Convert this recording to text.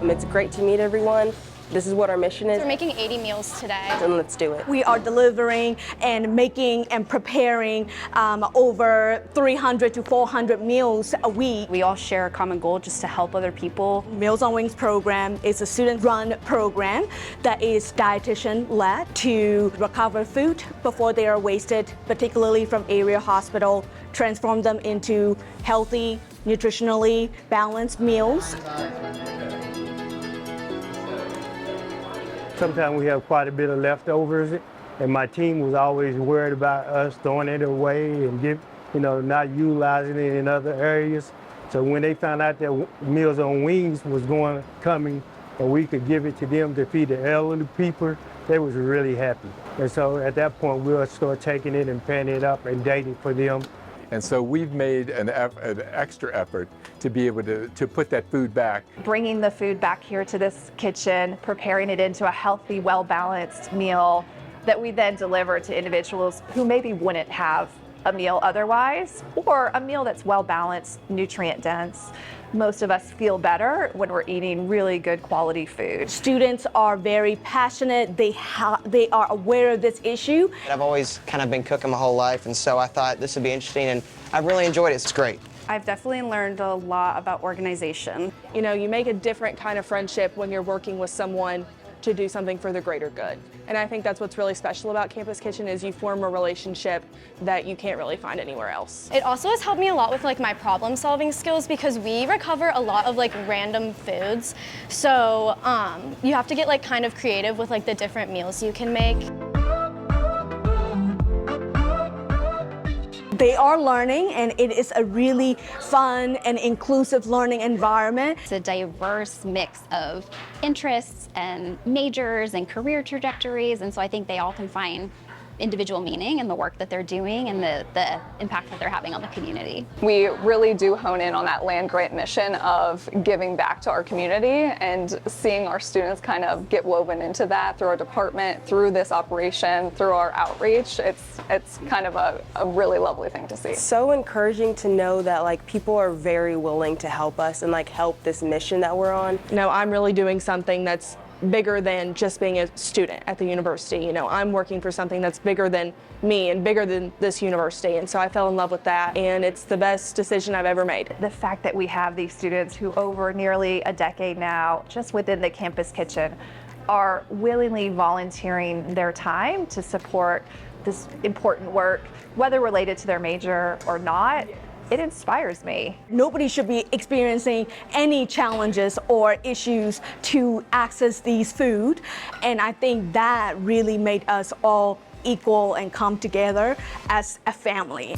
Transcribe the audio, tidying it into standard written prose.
It's great to meet everyone. This is what our mission is. We're making 80 meals today. And let's do it. We are delivering and making and preparing over 300 to 400 meals a week. We all share a common goal just to help other people. Meals on Wings program is a student-run program that is dietitian-led to recover food before they are wasted, particularly from area hospital, transform them into healthy, nutritionally balanced meals. Sometimes we have quite a bit of leftovers, and my team was always worried about us throwing it away and not utilizing it in other areas. So when they found out that Meals on Wings was coming, and we could give it to them to feed the elderly people, they was really happy. And so at that point, we'll start taking it and paying it up and dating for them. And so we've made an extra effort to be able to put that food back. Bringing the food back here to this kitchen, preparing it into a healthy, well-balanced meal that we then deliver to individuals who maybe wouldn't have a meal otherwise, or a meal that's well-balanced, nutrient-dense. Most of us feel better when we're eating really good quality food. Students are very passionate. They are aware of this issue. I've always kind of been cooking my whole life, and so I thought this would be interesting, and I've really enjoyed it. It's great. I've definitely learned a lot about organization. You know, you make a different kind of friendship when you're working with someone to do something for the greater good. And I think that's what's really special about Campus Kitchen is you form a relationship that you can't really find anywhere else. It also has helped me a lot with my problem solving skills because we recover a lot of random foods. So you have to get kind of creative with the different meals you can make. They are learning, and it is a really fun and inclusive learning environment. It's a diverse mix of interests and majors and career trajectories, and so I think they all can find individual meaning in the work that they're doing and the impact that they're having on the community. We really do hone in on that land-grant mission of giving back to our community and seeing our students kind of get woven into that through our department, through this operation, through our outreach. It's kind of a really lovely thing to see. It's so encouraging to know that people are very willing to help us and help this mission that we're on. I'm really doing something that's bigger than just being a student at the university. I'm working for something that's bigger than me and bigger than this university, and so I fell in love with that, and it's the best decision I've ever made. The fact that we have these students who over nearly a decade now, just within the Campus Kitchen, are willingly volunteering their time to support this important work, whether related to their major or not, it inspires me. Nobody should be experiencing any challenges or issues to access these food, and I think that really made us all equal and come together as a family.